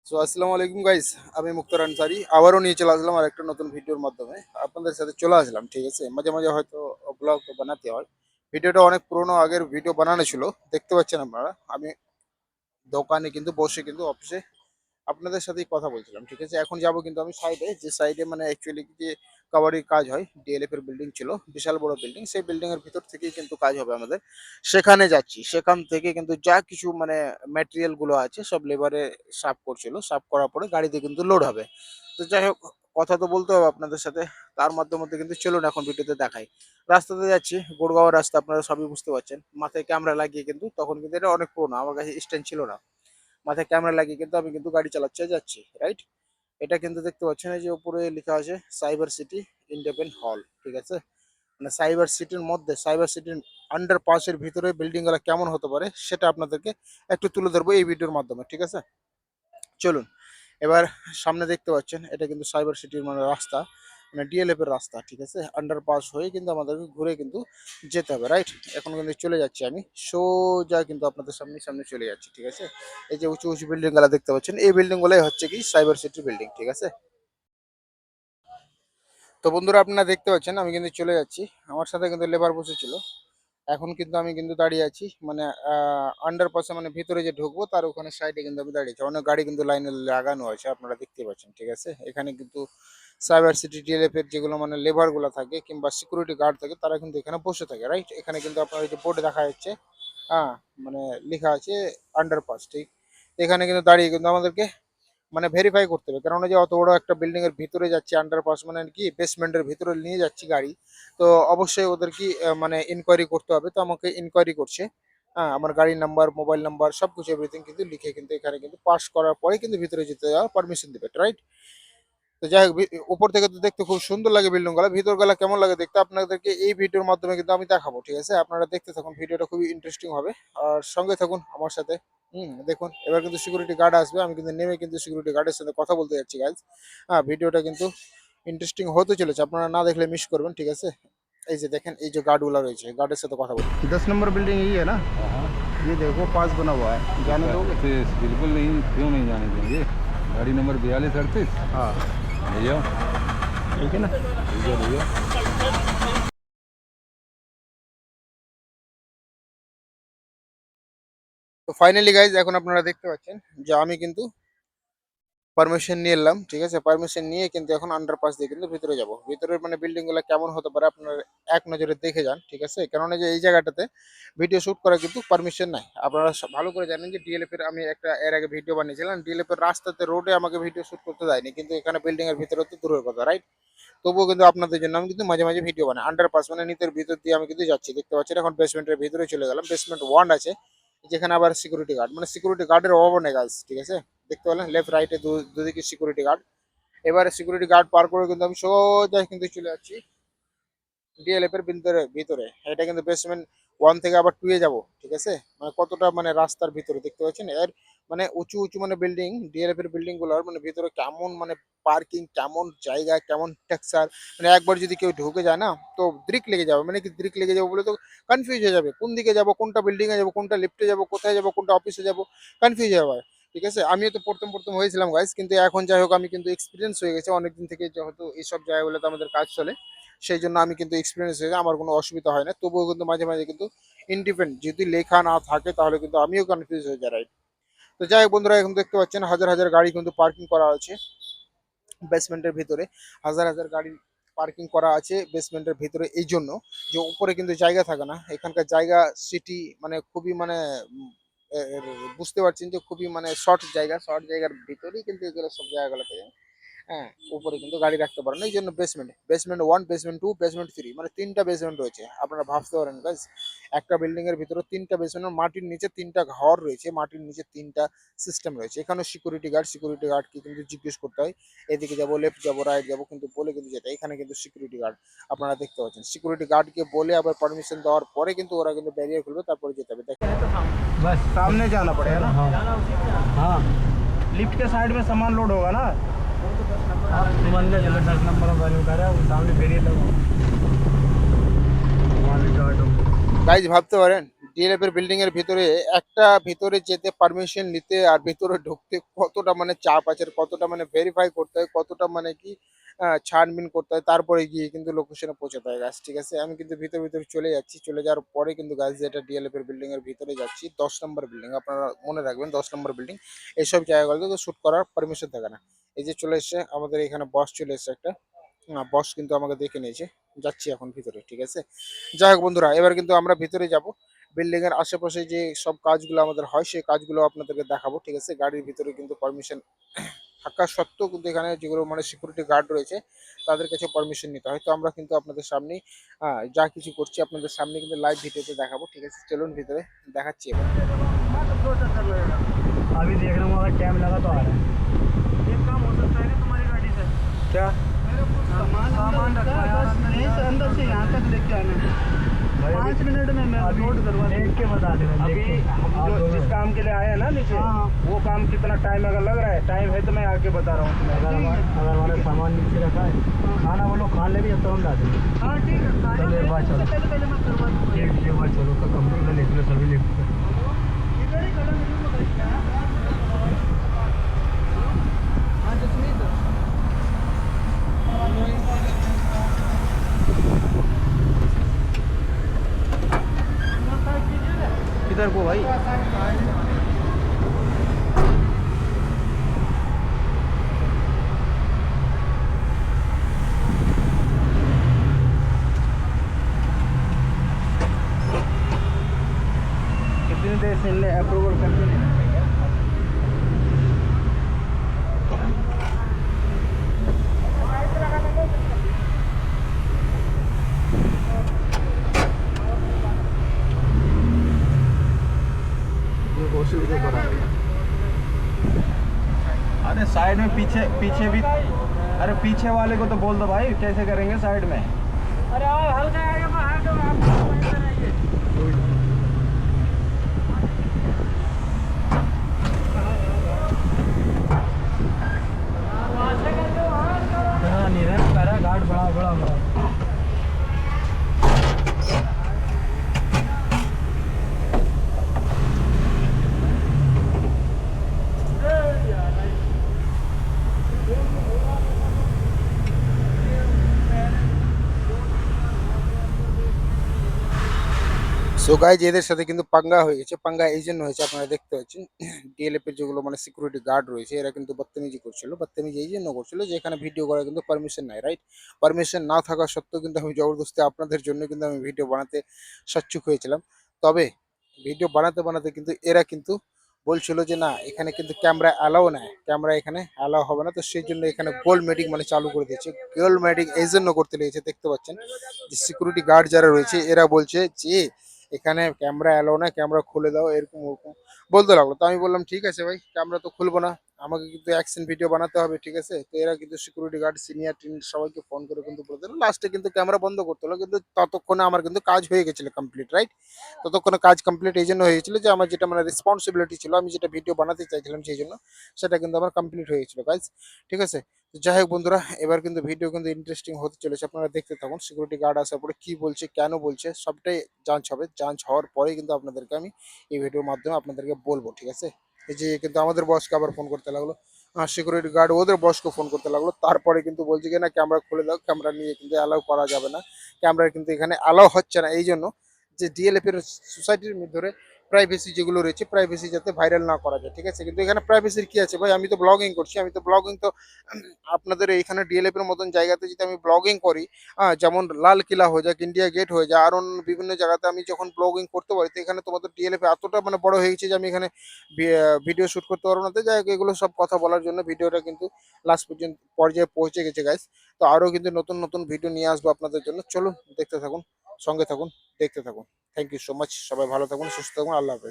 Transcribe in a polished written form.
So আসসালামু আলাইকুম guys, আমি মুক্তার আনসারি আবারও নিয়ে চলে আসলাম আর একটা নতুন ভিডিওর মাধ্যমে আপনাদের সাথে চলে আসলাম। ঠিক আছে, মাঝে মাঝে হয়তো ব্লগ বানাতে হয়। ভিডিওটা অনেক পুরোনো আগের ভিডিও বানানো ছিল, দেখতে পাচ্ছেন আপনারা। আমি দোকানে কিন্তু বসে কিন্তু অফিসে আপনাদের সাথেই কথা বলছিলাম। ঠিক আছে, এখন যাব কিন্তু আমি সাইডে, যে সাইডে মানে অ্যাকচুয়ালি যে কাবাডির কাজ হয়, ডিএলএফ এর বিল্ডিং ছিল, বিশাল বড় বিল্ডিং। সেই বিল্ডিং এর ভিতর থেকেই কিন্তু কাজ হবে আমাদের। সেখানে যাচ্ছি, সেখান থেকে কিন্তু যা কিছু মানে ম্যাটেরিয়াল গুলো আছে সব লেবারে সাফ করছিল, সাফ করার পরে গাড়িতে কিন্তু লোড হবে। তো যাই হোক, কথা তো বলতে হবে আপনাদের সাথে, তার মধ্যে কিন্তু চলুন এখন ভিডিওতে দেখাই। রাস্তাতে যাচ্ছি, গুড়গাঁওয়ের রাস্তা, আপনারা সবই বুঝতে পারছেন। মাথায় ক্যামেরা লাগিয়ে কিন্তু, তখন কিন্তু এটা অনেক পুরোনো, আমার কাছে স্ট্যান্ড ছিল না। মাথায় ক্যামেরা লাগিয়ে কিন্তু আমি কিন্তু গাড়ি চালাচ্ছি যাচ্ছি, রাইট। এটা কিন্তু দেখতে পাচ্ছেন, এই যে উপরে লেখা আছে সাইবার সিটি ইন্ডিপেন্ডেন্ট হল। ঠিক আছে, মানে সাইবার সিটির মধ্যে, সাইবার সিটির আন্ডার পাসের ভিতরে বিল্ডিং গুলা কেমন হতে পারে সেটা আপনাদেরকে একটু তুলে ধরবো এই ভিডিওর মাধ্যমে। ঠিক আছে, চলুন। এবার সামনে দেখতে পাচ্ছেন, এটা কিন্তু সাইবার সিটির মানে রাস্তা, মানে ডিএলএফ এর রাস্তা। ঠিক আছে, আন্ডার পাস হয়ে কিন্তু আমাদেরকে ঘুরে কিন্তু যেতে হবে, রাইট। এখন কিন্তু চলে যাচ্ছি আমি সোজা, কিন্তু আপনাদের সামনে সামনে চলে যাচ্ছি। ঠিক আছে, এই যে উঁচু উঁচু বিল্ডিং গুলা দেখতে পাচ্ছেন, এই বিল্ডিং গুলাই হচ্ছে কি সাইবার সিটির বিল্ডিং। ঠিক আছে, তো বন্ধুরা আপনারা দেখতে পাচ্ছেন আমি কিন্তু চলে যাচ্ছি। আমার সাথে কিন্তু লেবার বসেছিল। এখন কিন্তু আমি কিন্তু দাঁড়িয়ে আছি মানে আন্ডারপাসে, মানে ভিতরে যে ঢুকবো তার ওখানে সাইডে কিন্তু আমি দাঁড়িয়ে আছি। অনেক গাড়ি কিন্তু লাইনে লাগানো আছে, আপনারা দেখতে পাচ্ছেন। ঠিক আছে, এখানে কিন্তু সাইবার সিটি ডিএলএফ এর যেগুলো মানে লেবার গুলো থাকে কিংবা সিকিউরিটি গার্ড থাকে, তারা কিন্তু এখানে বসে থাকে, রাইট। এখানে কিন্তু আপনার এই যে বোর্ডে দেখা যাচ্ছে, হ্যাঁ, মানে লেখা আছে আন্ডারপাস। ঠিক, এখানে কিন্তু দাঁড়িয়ে কিন্তু আমাদেরকে মানে ভেরিফাই করতে হবে, কারণ এই যে অত বড় একটা বিল্ডিং এর ভিতরে যাচ্ছি, আন্ডারপাস মানে কি বেসমেন্টের ভিতরে নিয়ে যাচ্ছি গাড়ি। তো অবশ্যই ওদের কি মানে ইনকোয়ারি করতে হবে, তো আমাকে ইনকোয়ারি করছে। হ্যাঁ, আমার গাড়ির নাম্বার, মোবাইল নাম্বার সবকিছু এভরিথিং কিন্তু লিখে কিন্তু এখানে কিন্তু পাস করার পরে কিন্তু ভিতরে যেতে যাওয়ার পারমিশন দেবে, রাইট। তো যাই হোক, উপর থেকে তো দেখতে খুব সুন্দর লাগে বিল্ডিং গুলা, ভিতর গুলা কেমন লাগে দেখতে আপনাদেরকে এই ভিডিওর মাধ্যমে কিন্তু আমি দেখাবো। ঠিক আছে, আপনারা দেখতে থাকুন, ভিডিওটা খুবই ইন্টারেস্টিং হবে। আর সঙ্গে থাকুন আমার সাথে। দেখুন, এবার কিন্তু সিকিউরিটি গার্ড আসবে, আমি কিন্তু নেমে কিন্তু সিকিউরিটি গার্ডের সাথে কথা বলতে যাচ্ছি গাইজ। হ্যাঁ, ভিডিওটা কিন্তু ইন্টারেস্টিং হতে চলেছে, আপনারা না দেখলে মিস করবেন। ঠিক আছে, এই যে দেখেন, এই যে গার্ডগুলো রয়েছে, গার্ডের সাথে কথা বলুন। 10 नंबर बिल्डिंग यही है ना? हाँ। ये देखो पास बना हुआ है, जाने दोगे? बिल्कुल नहीं, क्यों नहीं जाने देंगे। गाड़ी नंबर 4238। हाँ, भैया ठीक है ना। भैया भैया তো ফাইনালি গাইজ, এখন আপনারা দেখতে পাচ্ছেন যে আমি কিন্তু পারমিশন নিয়ে এলাম। ঠিক আছে, পারমিশন নিয়ে কিন্তু এখন আন্ডারপাস দিয়ে কিন্তু ভিতরে যাব। ভিতরের মানে বিল্ডিং গুলো কেমন হতে পারে আপনারা এক নজরে দেখে যান। ঠিক আছে, কেননা যে এই জায়গাটাতে ভিডিও শুট করা কিন্তু পারমিশন নাই। আপনারা ভালো করে জানেন যে ডিএলএফ এর আমি একটা এর আগে ভিডিও বানিয়েছিলাম, ডিএলএফ এর রাস্তাতে রোডে আমাকে ভিডিও শুট করতে দেয়নি, কিন্তু এখানে বিল্ডিং এর ভিতরে তো দূরের কথা, রাইট। তবুও কিন্তু আপনাদের জন্য আমি কিন্তু মাঝে মাঝে ভিডিও বানাই। আন্ডারপাস মানে নিচের ভিতর দিয়ে আমি কিন্তু যাচ্ছি, দেখতে পাচ্ছেন। এখন বেসমেন্টের ভিতরে চলে গেলাম, বেসমেন্ট 1 আছে, যেখানে আবার সিকিউরিটি গার্ড, মানে সিকিউরিটি গার্ডের অভাব নেই গাইস। ঠিক আছে, দেখতে পেলেন লেফট রাইটে দুদিকে সিকিউরিটি গার্ড। এবারে সিকিউরিটি গার্ড পার করে কিন্তু আমি সোজা কিন্তু চলে যাচ্ছি ডিএলএফ এর ভিতরে ভিতরে। এটা কিন্তু বেসমেন্ট 1 থেকে আবার 2 এ যাবো। ঠিক আছে, মানে কতটা মানে রাস্তার ভিতরে দেখতে পাচ্ছেন। এর মানে উঁচু উঁচু মানে বিল্ডিং, ডিএলএফ এর বিল্ডিং গুলোর মানে ভিতরে কেমন মানে পার্কিং, কেমন জায়গা, কেমন টেক্সচার, মানে একবার যদি কেউ ঢুকে যায় না, তো দ্রিক লেগে যাবে। মানে কি দ্রিক লেগে যাবে বলে তো কনফিউজ হয়ে যাবে, কোন দিকে যাব, কোনটা বিল্ডিং এ যাব, কোনটা লিফটে যাব, কোথায় যাব, কোনটা অফিসে যাব, কনফিউজ হয়ে যাবে। ঠিক আছে, আমিও তো প্রথম প্রথম হয়েছিলাম গাইস, কিন্তু এখন যাই হোক আমি কিন্তু এক্সপিরিয়েন্স হয়ে গেছে অনেকদিন থেকে, যেহেতু এইসব জায়গাগুলোতে আমাদের কাজ চলে। সেই জন্য আমি কিন্তু এক্সপিরিয়েন্স হয়ে যায়, আমার কোনো অসুবিধা হয় না। তবুও কিন্তু মাঝে মাঝে কিন্তু ইন্ডিপেন্ডেন্ট যদি লেখা না থাকে তাহলে কিন্তু আমিও কনফিউজ হয়ে যাই, right? তো যাই হোক বন্ধুরা, এখন দেখতে পাচ্ছেন হাজার হাজার গাড়ি কিন্তু পার্কিং করা আছে বেসমেন্টের ভিতরে। হাজার হাজার গাড়ি পার্কিং করা আছে বেসমেন্টের ভিতরে, এই জন্য যে উপরে কিন্তু জায়গা থাকে না। এখানকার জায়গা সিটি মানে খুবই মানে বুঝতে পারছেন যে খুবই মানে শর্ট জায়গা, শর্ট জায়গার ভিতরেই কিন্তু এগুলো সব জায়গাগুলো থাকে। হ্যাঁ, উপরে কিন্তু গাড়ি রাখতে পারেন, এই জন্য বেসমেন্ট 1, বেসমেন্ট 2, বেসমেন্ট 3, মানে 3টা বেসমেন্ট রয়েছে। আপনারা ভাবতে পারেন গাইস, একটা বিল্ডিং এর ভিতরে 3টা বেসমেন্ট, মাটির নিচে 3টা ঘর রয়েছে, মাটির নিচে 3টা সিস্টেম রয়েছে। এখানে সিকিউরিটি গার্ডকে কিন্তু জিজ্ঞেস করতে হয়, এদিকে যাবো, লেফট যাবো, রাইট যাবো, কিন্তু বলে কিন্তু যেতে হয়। এখানে কিন্তু সিকিউরিটি গার্ড আপনারা দেখতে পাচ্ছেন, সিকিউরিটি গার্ডকে বলে আবার পারমিশন দেওয়ার পরে কিন্তু ওরা কিন্তু ব্যারিয়ার খুলবে, তারপরে যেতে হবে। দেখেন, बस सामने जाना पड़ेगा ना। हाँ हाँ लिफ्ट के साइड में सामान लोड होगा ना। आप तुम अंदर चलो 10 नंबर वाले उतारा वो सामने बेरियर लगा গাইজ ভাবতে পারেন ডিএলএফ এর বিল্ডিং এর ভিতরে একটা ভিতরে যেতে পারমিশন নিতে আর ভিতরে ঢুকতে কতটা মানে চাপ আছে, আর কতটা মানে ভেরিফাই করতে হয়, কতটা মানে কি ছানবিন করতে হয়, তারপরে গিয়ে কিন্তু লোকেশনে পৌঁছাতে হয় গাছ। ঠিক আছে, আমি কিন্তু ভিতরে চলে যাচ্ছি, চলে যাওয়ার পরে কিন্তু গাছ যেটা ডিএলএফ এর বিল্ডিং এর ভিতরে যাচ্ছি, 10 নম্বর বিল্ডিং, আপনারা মনে রাখবেন 10 নম্বর বিল্ডিং। এইসব জায়গাগুলোতে তো শুট করার পারমিশন থাকে না। এই যে চলে এসছে আমাদের এখানে বস চলে এসছে একটা, বস কিন্তু আমাকে দেখে নিয়েছে, যাচ্ছি এখন ভিতরে। ঠিক আছে, যাই হোক বন্ধুরা, এবার কিন্তু আমরা ভিতরে যাব। বিল্ডিং এর আশেপাশে যে সব কাজগুলো আমাদের হয় সেই কাজগুলো আপনাদেরকে দেখাবো। ঠিক আছে, গাড়ির ভিতরে কিন্তু পারমিশন থাকা সত্ত্বেও কিন্তু এখানে যেগুলো মানে সিকিউরিটি গার্ড রয়েছে তাদের কাছে পারমিশন নিতে হয়। তো আমরা কিন্তু আপনাদের সামনেই যা কিছু করছি আপনাদের সামনে কিন্তু লাইভ ভিডিওতে দেখাবো। ঠিক আছে, চলুন ভিতরে দেখাচ্ছি এবার। अभी देख रहा हूँ, अगर टाइम लगा तो आ रहा है। एक काम हो सकता है ना तुम्हारी गाड़ी से? क्या? सामान रखा है बस, यहीं से अंदर से यहाँ तक लेके आना है। 5 मिनट में मैं लोड करवा देख के बता देना। अभी हम जो जिस काम के लिए आए हैं ना नीचे, वो काम कितना टाइम अगर लग रहा है, टाइम है तो मैं आके बता रहा हूँ तुम्हें। अगर हमारा सामान नीचे रखा है, खाना वो लोग खा ले भी तो हम ला देंगे। हाँ ठीक है, चलो एक बार चलो, पहले मैं करवा दूँगा। एक बार चलो, तो कंप्यूटर लिख लो, सभी लिख लो। इधर ही कलम किधर को भाई? कितनी देर से अप्रूवल करके नहीं अरे साइड में पीछे पीछे भी, अरे पीछे वाले को तो बोल दो भाई, कैसे करेंगे साइड में? अरे आओ हल्का आगे बढ़ा दो, आप वहीं पर आइए। हाँ, निरंतर करा घाट बड़ा बड़ा बड़ा। সো গাইজ, এদের সাথে কিন্তু পাঙ্গা হয়ে গেছে। পাঙ্গা এই জন্য হয়েছে, আপনারা দেখতে পাচ্ছেন ডিএলএফ এর যেগুলো মানে সিকিউরিটি গার্ড রয়েছে এরা কিন্তু বদতমিজি করছিল। বদতমিজি এই জন্য করছিল যে এখানে ভিডিও করার কিন্তু পারমিশন নাই, রাইট? পারমিশন না থাকা সত্ত্বেও কিন্তু আমি জবরদস্তি আপনাদের জন্য কিন্তু আমি ভিডিও বানাতে সচ্ছুক হয়েছিলাম। তবে ভিডিও বানাতে বানাতে কিন্তু এরা কিন্তু বলছিল যে না, এখানে কিন্তু ক্যামেরা অ্যালাও নাই, ক্যামেরা এখানে অ্যালাও হবে না। তো সেই জন্য এখানে গোল্ড মেডিং মানে চালু করে দিয়েছে। গোল্ড মেডিং এই জন্য করতে লেগেছে, দেখতে পাচ্ছেন যে সিকিউরিটি গার্ড যারা রয়েছে এরা বলছে যে এখানে ক্যামেরা অ্যালাউ না, ক্যামেরা খুলে দাও, এরকম ওরকম বলতে লাগলো। তো আমি বললাম ঠিক আছে ভাই, ক্যামেরা তো খুলবো না, আমাকে কিন্তু অ্যাকশন ভিডিও বানাতে হবে। ঠিক আছে, তো এরা কিন্তু সিকিউরিটি গার্ড সিনিয়র টিন সবাইকে ফোন করে কিন্তু বলে দিল, লাস্টে কিন্তু ক্যামেরা বন্ধ করতে হলো। কিন্তু ততক্ষণে আমার কিন্তু কাজ হয়ে গেছিল কমপ্লিট, রাইট? ততক্ষণে কাজ কমপ্লিট এই জন্য হয়েছিল যে আমার যেটা মানে রেসপন্সিবিলিটি ছিল, আমি যেটা ভিডিও বানাতে চাইছিলাম সেই জন্য সেটা কিন্তু আমার কমপ্লিট হয়ে গেছিল কাজ। ঠিক আছে, তো যাই হোক বন্ধুরা, এবার কিন্তু ভিডিও কিন্তু ইন্টারেস্টিং হতে চলেছে, আপনারা দেখতে থাকুন। সিকিউরিটি গার্ড আসার পরে কি বলছে, কেন বলছে, সবটাই যাঞ্চ হবে। যাঞ্চ হওয়ার পরেই কিন্তু আপনাদেরকে আমি এই ভিডিওর মাধ্যমে আপনাদেরকে বলবো। ঠিক আছে, এই যে কিন্তু আমাদের বসকে আবার ফোন করতে লাগলো, সিকিউরিটি গার্ড ওদের বসকে ফোন করতে লাগলো। তারপরে কিন্তু বলছে কি না, ক্যামেরা খুলে দাও, ক্যামেরা নিয়ে কিন্তু অ্যালাউ করা যাবে না, ক্যামেরা কিন্তু এখানে অ্যালাউ হচ্ছে না। এই জন্য যে ডিএলএফ এর সোসাইটির ভিতরে প্রাইভেসি যেগুলো রয়েছে, প্রাইভেসি যাতে ভাইরাল না করা যায়। ঠিক আছে, কিন্তু এখানে প্রাইভেসির কি আছে ভাই? আমি তো ব্লগিং করছি, আমি তো ব্লগিং তো আপনাদের এইখানে ডিএলএফ এর মতন জায়গাতে যদি আমি ব্লগিং করি, যেমন লাল কিলা হয়ে যাক, ইন্ডিয়া গেট হয়ে যায়, আর অন্য বিভিন্ন জায়গাতে আমি যখন ব্লগিং করতে পারি, তো এখানে তোমাদের ডিএলএফ এতটা মানে বড় হয়ে গেছে যে আমি এখানে ভিডিও শুট করতে পারবো না। তো যাই হোক, এগুলো সব কথা বলার জন্য ভিডিওটা কিন্তু লাস্ট পর্যন্ত পর্যায়ে পৌঁছে গেছে গাইস। তো আরো কিন্তু নতুন নতুন ভিডিও নিয়ে আসবো আপনাদের জন্য। চলুন দেখতে থাকুন, সঙ্গে থাকুন, দেখতে থাকুন। থ্যাংক ইউ সো মাচ, সবাই ভালো থাকুন, সুস্থ থাকুন, আল্লাহ হাফেজ।